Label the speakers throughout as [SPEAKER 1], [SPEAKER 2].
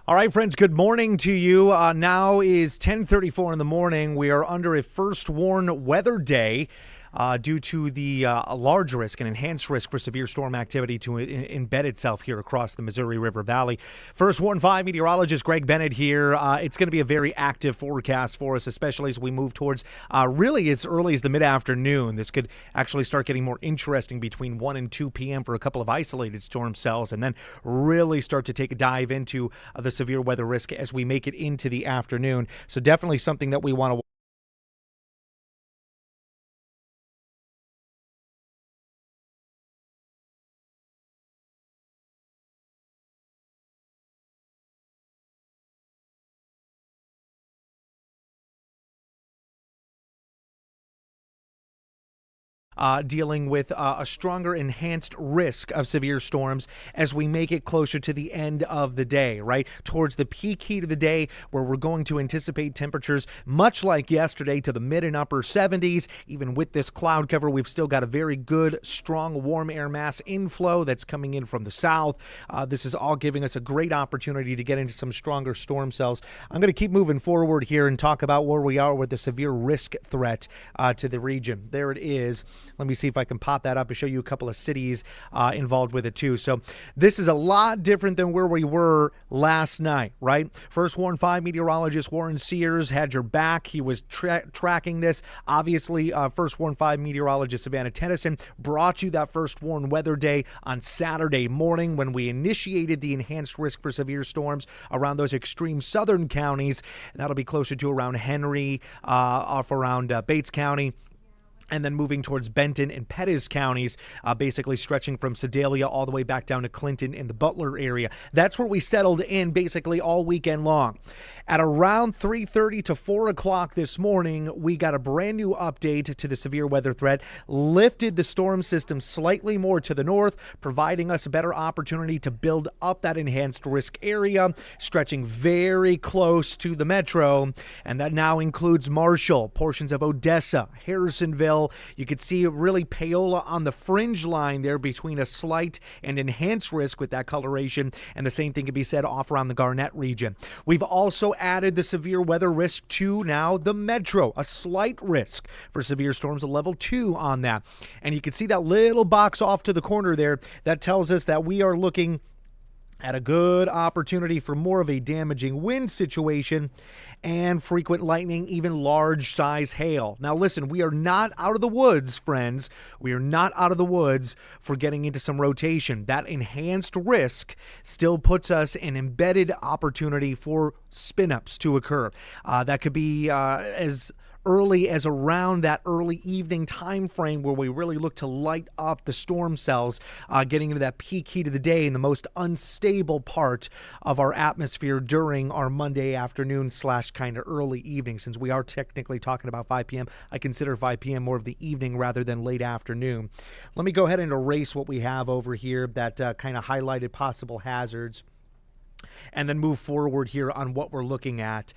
[SPEAKER 1] All right, friends, good morning to you. Now is 10:34 in the morning. We are under a first warn weather day due to the large risk and enhanced risk for severe storm activity to embed itself here across the Missouri River Valley. First Warn 5 meteorologist Greg Bennett here. It's going to be a very active forecast for us, especially as we move towards really as early as the mid-afternoon. This could actually start getting more interesting between 1 and 2 p.m. for a couple of isolated storm cells, and then really start to take a dive into the severe weather risk as we make it into the afternoon. So definitely something that we want to dealing with a stronger enhanced risk of severe storms as we make it closer to the end of the day, right? Towards the peak heat of the day, where we're going to anticipate temperatures much like yesterday to the mid and upper 70s. Even with this cloud cover, we've still got a very good, strong, warm air mass inflow that's coming in from the south. This is all giving us a great opportunity to get into some stronger storm cells. I'm going to keep moving forward here and talk about where we are with the severe risk threat to the region. There it is. Let me see if I can pop that up and show you a couple of cities involved with it too. So this is a lot different than where we were last night, right? First Warn 5 meteorologist Warren Sears had your back. He was tracking this. Obviously, First Warn 5 meteorologist Savannah Tennyson brought you that First Warn weather day on Saturday morning when we initiated the enhanced risk for severe storms around those extreme southern counties. And that'll be closer to around Henry, off around Bates County, and then moving towards Benton and Pettis counties, basically stretching from Sedalia all the way back down to Clinton in the Butler area. That's where we settled in basically all weekend long. At around 3:30 to 4 o'clock this morning, we got a brand new update to the severe weather threat, lifted the storm system slightly more to the north, providing us a better opportunity to build up that enhanced risk area, stretching very close to the metro, and that now includes Marshall, portions of Odessa, Harrisonville. You could see really Paola on the fringe line there between a slight and enhanced risk with that coloration, and the same thing can be said off around the Garnett region. We've also added the severe weather risk to now the metro, a slight risk for severe storms, a level 2 on that. And you can see that little box off to the corner there that tells us that we are looking at a good opportunity for more of a damaging wind situation and frequent lightning, even large size hail. Now listen, we are not out of the woods, friends. We are not out of the woods for getting into some rotation. That enhanced risk still puts us in embedded opportunity for spin-ups to occur. That could be as early as around that early evening time frame where we really look to light up the storm cells, getting into that peak heat of the day in the most unstable part of our atmosphere during our Monday afternoon / kind of early evening. Since we are technically talking about 5 p.m., I consider 5 p.m. more of the evening rather than late afternoon. Let me go ahead and erase what we have over here that kind of highlighted possible hazards, and then move forward here on what we're looking at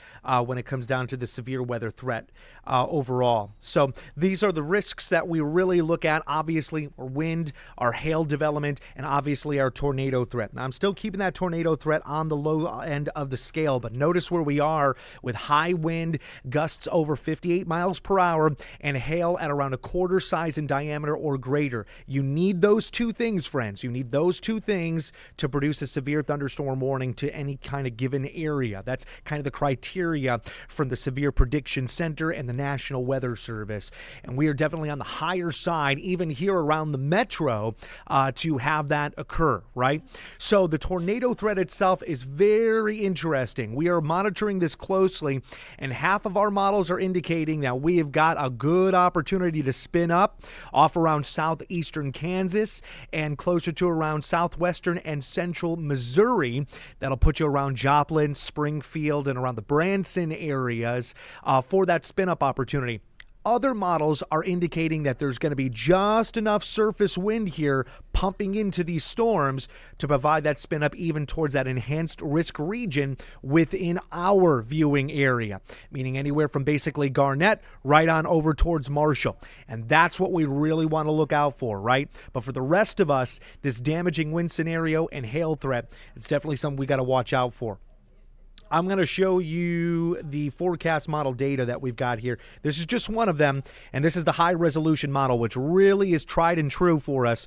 [SPEAKER 1] when it comes down to the severe weather threat overall. So these are the risks that we really look at. Obviously, our wind, our hail development, and obviously our tornado threat. Now, I'm still keeping that tornado threat on the low end of the scale, but notice where we are with high wind, gusts over 58 miles per hour, and hail at around a quarter size in diameter or greater. You need those two things, friends. You need those two things to produce a severe thunderstorm warning to any kind of given area. That's kind of the criteria from the Severe Prediction Center and the National Weather Service. And we are definitely on the higher side, even here around the metro, to have that occur, right? So the tornado threat itself is very interesting. We are monitoring this closely, and half of our models are indicating that we have got a good opportunity to spin up off around southeastern Kansas and closer to around southwestern and central Missouri. That'll put you around Joplin, Springfield, and around the Branson areas for that spin-up opportunity. Other models are indicating that there's going to be just enough surface wind here pumping into these storms to provide that spin up even towards that enhanced risk region within our viewing area, meaning anywhere from basically Garnett right on over towards Marshall. And that's what we really want to look out for, right? But for the rest of us, this damaging wind scenario and hail threat, it's definitely something we got to watch out for. I'm going to show you the forecast model data that we've got here. This is just one of them, and this is the high resolution model, which really is tried and true for us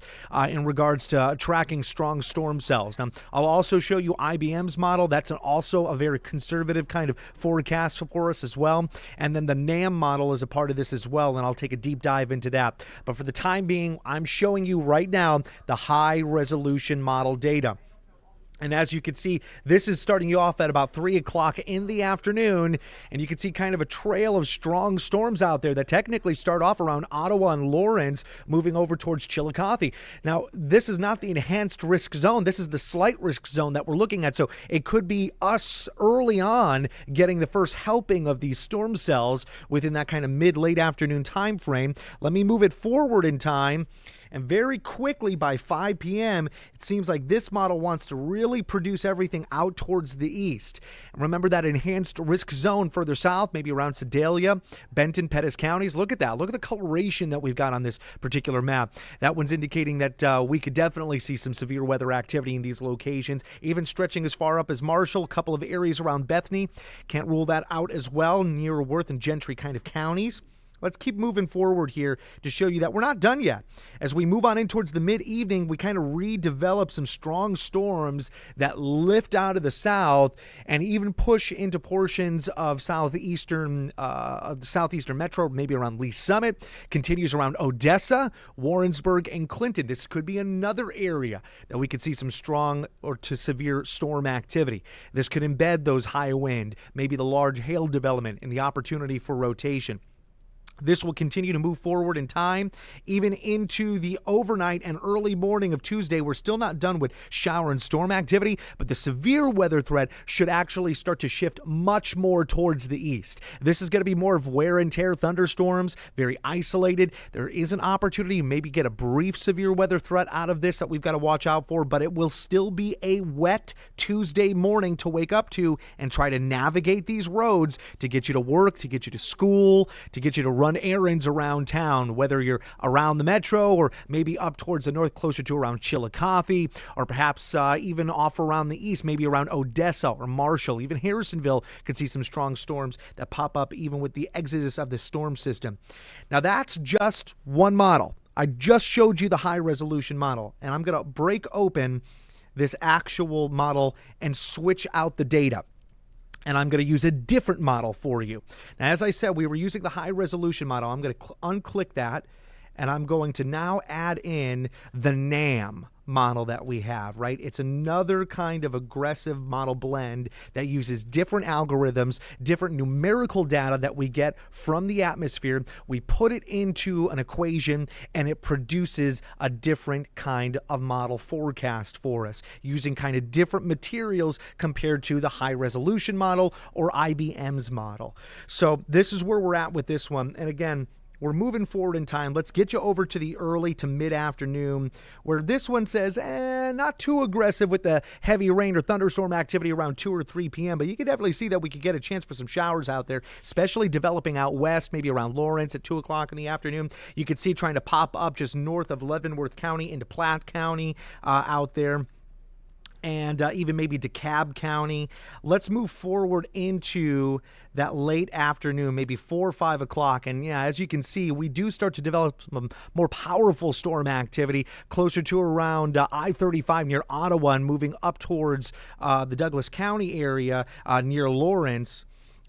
[SPEAKER 1] in regards to tracking strong storm cells. Now, I'll also show you IBM's model. That's also a very conservative kind of forecast for us as well. And then the NAM model is a part of this as well, and I'll take a deep dive into that. But for the time being, I'm showing you right now the high resolution model data. And as you can see, this is starting you off at about 3 o'clock in the afternoon, and you can see kind of a trail of strong storms out there that technically start off around Ottawa and Lawrence, moving over towards Chillicothe. Now, this is not the enhanced risk zone. This is the slight risk zone that we're looking at, so it could be us early on getting the first helping of these storm cells within that kind of mid-late afternoon time frame. Let me move it forward in time. And very quickly by 5 p.m., it seems like this model wants to really produce everything out towards the east. And remember that enhanced risk zone further south, maybe around Sedalia, Benton, Pettis counties. Look at that. Look at the coloration that we've got on this particular map. That one's indicating that we could definitely see some severe weather activity in these locations, even stretching as far up as Marshall, a couple of areas around Bethany. Can't rule that out as well, near Worth and Gentry kind of counties. Let's keep moving forward here to show you that we're not done yet. As we move on in towards the mid-evening, we kind of redevelop some strong storms that lift out of the south and even push into portions of southeastern metro, maybe around Lee Summit, continues around Odessa, Warrensburg, and Clinton. This could be another area that we could see some strong or to severe storm activity. This could embed those high wind, maybe the large hail development and the opportunity for rotation. This will continue to move forward in time, even into the overnight and early morning of Tuesday. We're still not done with shower and storm activity, but the severe weather threat should actually start to shift much more towards the east. This is going to be more of wear and tear thunderstorms, very isolated. There is an opportunity to maybe get a brief severe weather threat out of this that we've got to watch out for, but it will still be a wet Tuesday morning to wake up to and try to navigate these roads to get you to work, to get you to school, to get you to run errands around town, whether you're around the metro or maybe up towards the north, closer to around Chillicothe, or perhaps even off around the east, maybe around Odessa or Marshall. Even Harrisonville could see some strong storms that pop up even with the exodus of the storm system. Now, that's just one model. I just showed you the high resolution model, and I'm going to break open this actual model and switch out the data. And I'm going to use a different model for you. Now, as I said, we were using the high resolution model. I'm going to unclick that, and I'm going to now add in the NAM model that we have, right? It's another kind of aggressive model blend that uses different algorithms, different numerical data that we get from the atmosphere. We put it into an equation, and it produces a different kind of model forecast for us, using kind of different materials compared to the high resolution model or IBM's model. So this is where we're at with this one. And again, we're moving forward in time. Let's get you over to the early to mid-afternoon, where this one says, not too aggressive with the heavy rain or thunderstorm activity around 2 or 3 p.m., but you can definitely see that we could get a chance for some showers out there, especially developing out west, maybe around Lawrence at 2 o'clock in the afternoon. You could see trying to pop up just north of Leavenworth County into Platte County out there. And even maybe DeKalb County. Let's move forward into that late afternoon, maybe 4 or 5 o'clock. And yeah, as you can see, we do start to develop some more powerful storm activity closer to around I-35 near Ottawa and moving up towards the Douglas County area near Lawrence.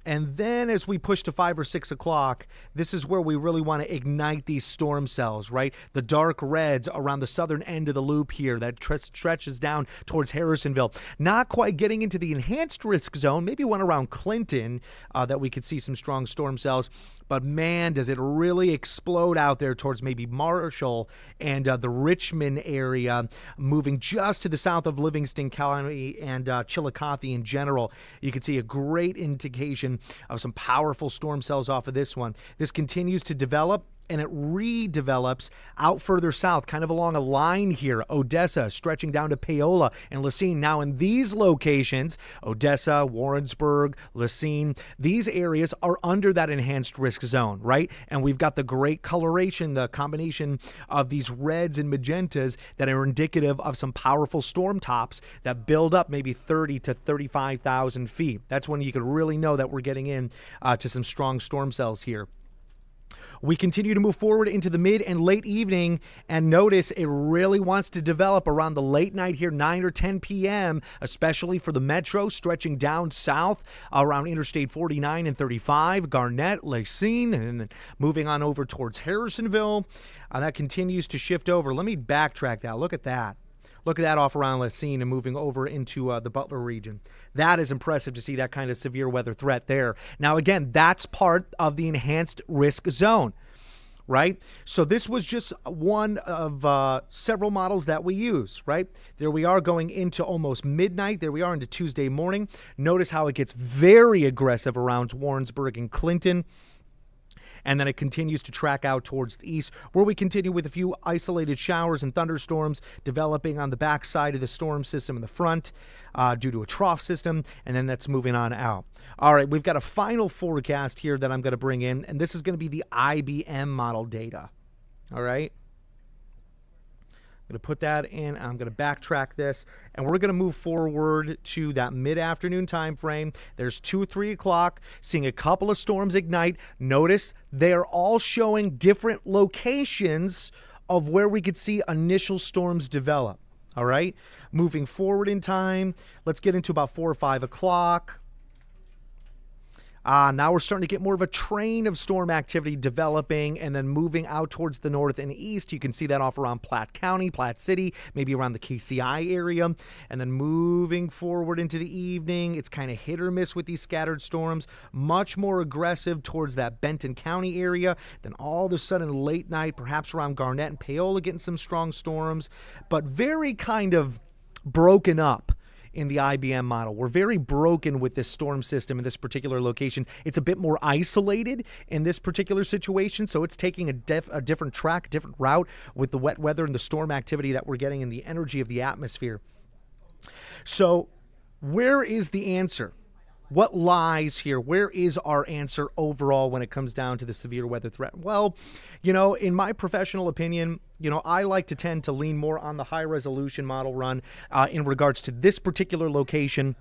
[SPEAKER 1] And then as we push to 5 or 6 o'clock, this is where we really want to ignite these storm cells, right? The dark reds around the southern end of the loop here that stretches down towards Harrisonville. Not quite getting into the enhanced risk zone, maybe one around Clinton that we could see some strong storm cells. But man, does it really explode out there towards maybe Marshall and the Richmond area, moving just to the south of Livingston County and Chillicothe in general. You can see a great indication of some powerful storm cells off of this one. This continues to develop and it redevelops out further south, kind of along a line here, Odessa, stretching down to Paola and Lacine. Now, in these locations, Odessa, Warrensburg, Lacine, these areas are under that enhanced risk zone, right? And we've got the great coloration, the combination of these reds and magentas that are indicative of some powerful storm tops that build up maybe 30 to 35,000 feet. That's when you could really know that we're getting in to some strong storm cells here. We continue to move forward into the mid and late evening, and notice it really wants to develop around the late night here, 9 or 10 p.m., especially for the metro, stretching down south around Interstate 49 and 35, Garnett, Lacine, and then moving on over towards Harrisonville. That continues to shift over. Let me backtrack that. Look at that. Look at that off around Lacine and moving over into the Butler region. That is impressive to see that kind of severe weather threat there. Now, again, that's part of the enhanced risk zone, right? So this was just one of several models that we use, right? There we are going into almost midnight. There we are into Tuesday morning. Notice how it gets very aggressive around Warrensburg and Clinton. And then it continues to track out towards the east, where we continue with a few isolated showers and thunderstorms developing on the back side of the storm system in the front due to a trough system, and then that's moving on out. All right, we've got a final forecast here that I'm going to bring in, and this is going to be the IBM model data. All right. I'm going to put that in. I'm going to backtrack this, and we're going to move forward to that mid-afternoon time frame. There's 2 or 3 o'clock, seeing a couple of storms ignite. Notice they're all showing different locations of where we could see initial storms develop. All right, moving forward in time, let's get into about 4 or 5 o'clock. Now we're starting to get more of a train of storm activity developing and then moving out towards the north and east. You can see that off around Platte County, Platte City, maybe around the KCI area. And then moving forward into the evening, it's kind of hit or miss with these scattered storms. Much more aggressive towards that Benton County area. Then all of a sudden late night, perhaps around Garnett and Paola, getting some strong storms. But very kind of broken up in the IBM model. We're very broken with this storm system in this particular location. It's a bit more isolated in this particular situation, so it's taking a different track, different route with the wet weather and the storm activity that we're getting and the energy of the atmosphere. So where is the answer? What lies here? Where is our answer overall when it comes down to the severe weather threat? Well, in my professional opinion, I like to tend to lean more on the high resolution model run in regards to this particular location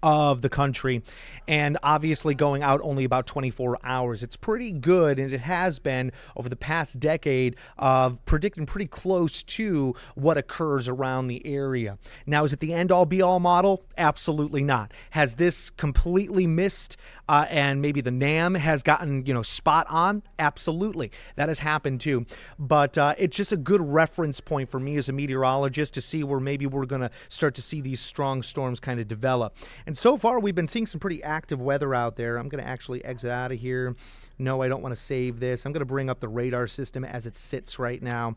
[SPEAKER 1] of the country, and obviously going out only about 24 hours. It's pretty good, and it has been over the past decade of predicting pretty close to what occurs around the area. Now, is it the end-all be-all model? Absolutely not. Has this completely missed and maybe the NAM has gotten, spot on? Absolutely. That has happened too. But it's just a good reference point for me as a meteorologist to see where maybe we're going to start to see these strong storms kind of develop. And so far, we've been seeing some pretty active weather out there. I'm going to actually exit out of here. No, I don't want to save this. I'm going to bring up the radar system as it sits right now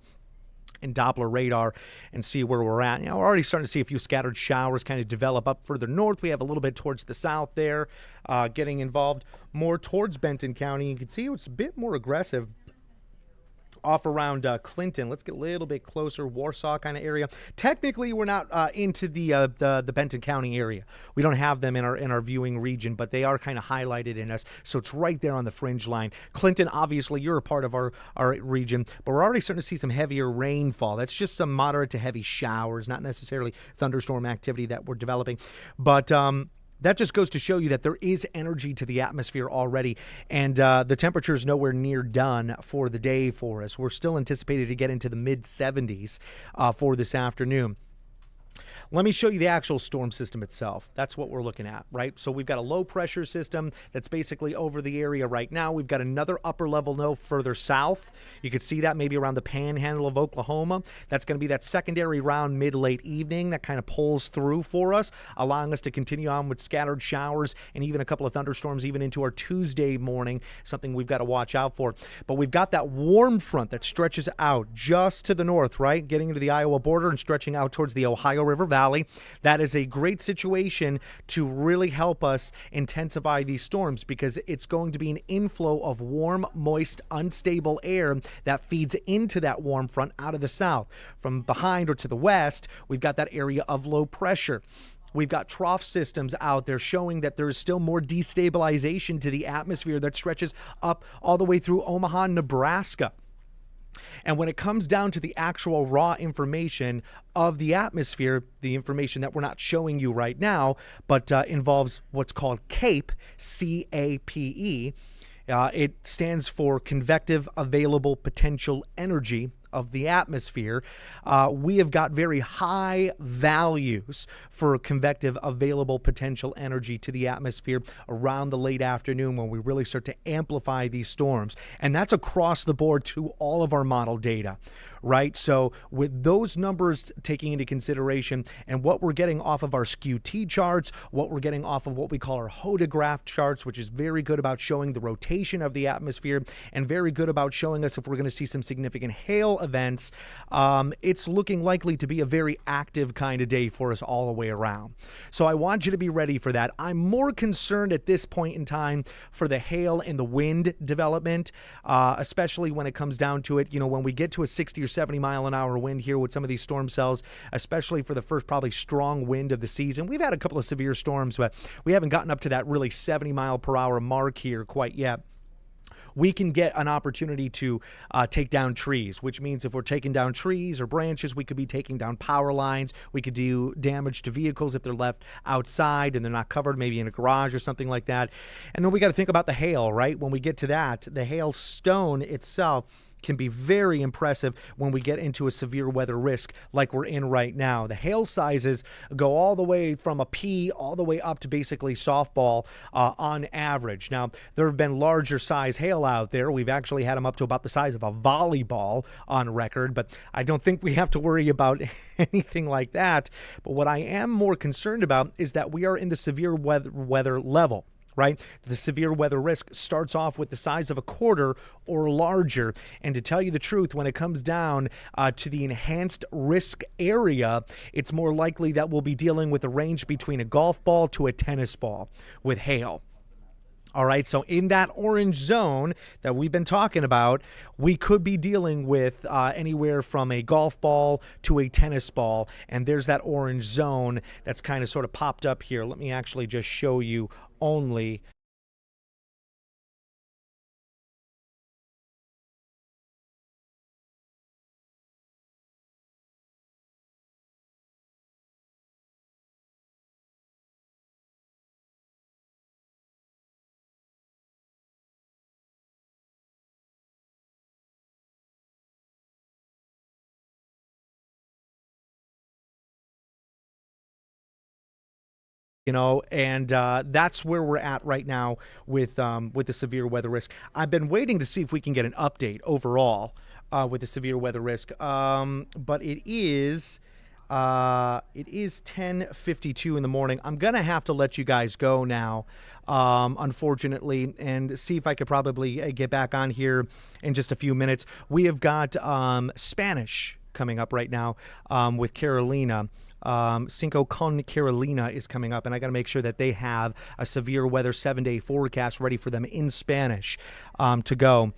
[SPEAKER 1] in Doppler radar and see where we're at. We're already starting to see a few scattered showers kind of develop up further north. We have a little bit towards the south there, getting involved more towards Benton County. You can see it's a bit more aggressive off around Clinton. Let's get a little bit closer, Warsaw kind of area. Technically, we're not into the Benton County area. We don't have them in our viewing region, but they are kind of highlighted in us, so it's right there on the fringe line. Clinton, obviously, you're a part of our region, but we're already starting to see some heavier rainfall. That's just some moderate to heavy showers, not necessarily thunderstorm activity that we're developing, but that just goes to show you that there is energy to the atmosphere already, and the temperature is nowhere near done for the day for us. We're still anticipated to get into the mid-70s for this afternoon. Let me show you the actual storm system itself. That's what we're looking at, right? So we've got a low pressure system that's basically over the area right now. We've got another upper level no further south. You could see that maybe around the panhandle of Oklahoma. That's going to be that secondary round mid-late evening that kind of pulls through for us, allowing us to continue on with scattered showers and even a couple of thunderstorms even into our Tuesday morning, something we've got to watch out for. But we've got that warm front that stretches out just to the north, right? Getting into the Iowa border and stretching out towards the Ohio River Valley. Valley, that is a great situation to really help us intensify these storms, because it's going to be an inflow of warm, moist, unstable air that feeds into that warm front out of the south. From behind or to the west, we've got that area of low pressure. We've got trough systems out there showing that there is still more destabilization to the atmosphere that stretches up all the way through Omaha, Nebraska. And when it comes down to the actual raw information of the atmosphere, the information that we're not showing you right now, but involves what's called CAPE, C-A-P-E. It stands for Convective Available Potential Energy of the atmosphere. We have got very high values for convective available potential energy to the atmosphere around the late afternoon, when we really start to amplify these storms. And that's across the board to all of our model data, right? So with those numbers taking into consideration, and what we're getting off of our skew-T charts, what we're getting off of what we call our hodograph charts, which is very good about showing the rotation of the atmosphere and very good about showing us if we're going to see some significant hail events, it's looking likely to be a very active kind of day for us all the way around. So I want you to be ready for that. I'm more concerned at this point in time for the hail and the wind development, especially when it comes down to it. You know, when we get to a 60 or 70 mile an hour wind here with some of these storm cells, especially for the first probably strong wind of the season. We've had a couple of severe storms, but we haven't gotten up to that really 70 mile per hour mark here quite yet. We can get an opportunity to take down trees, which means if we're taking down trees or branches, we could be taking down power lines. We could do damage to vehicles if they're left outside and they're not covered, maybe in a garage or something like that. And then we got to think about the hail, right? When we get to that, the hailstone itself can be very impressive when we get into a severe weather risk like we're in right now. The hail sizes go all the way from a pea all the way up to basically softball on average. Now, there have been larger size hail out there. We've actually had them up to about the size of a volleyball on record, but I don't think we have to worry about anything like that. But what I am more concerned about is that we are in the severe weather level. Right? The severe weather risk starts off with the size of a quarter or larger. And to tell you the truth, when it comes down to the enhanced risk area, it's more likely that we'll be dealing with a range between a golf ball to a tennis ball with hail. All right, so in that orange zone that we've been talking about, we could be dealing with anywhere from a golf ball to a tennis ball. And there's that orange zone that's kind of sort of popped up here. Let me actually just show you only. You know, and that's where we're at right now with the severe weather risk. I've been waiting to see if we can get an update overall with the severe weather risk, but it is 10:52 in the morning. I'm gonna have to let you guys go now, unfortunately, and see if I could probably get back on here in just a few minutes. We have got Spanish coming up right now with Carolina. Cinco con Carolina is coming up, and I got to make sure that they have a severe weather 7-day forecast ready for them in Spanish to go.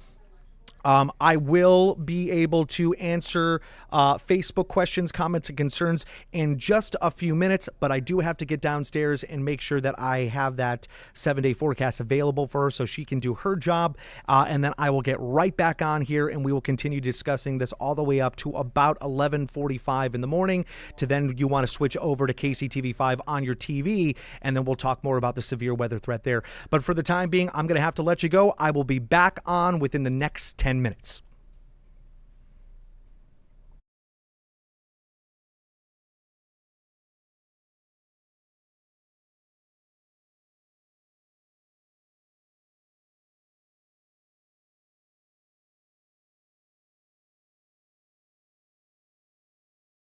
[SPEAKER 1] I will be able to answer Facebook questions, comments, and concerns in just a few minutes, but I do have to get downstairs and make sure that I have that 7-day forecast available for her so she can do her job, and then I will get right back on here and we will continue discussing this all the way up to about 11:45 in the morning. To then you want to switch over to KCTV5 on your TV, and then we'll talk more about the severe weather threat there. But for the time being, I'm going to have to let you go. I will be back on within the next 10 minutes.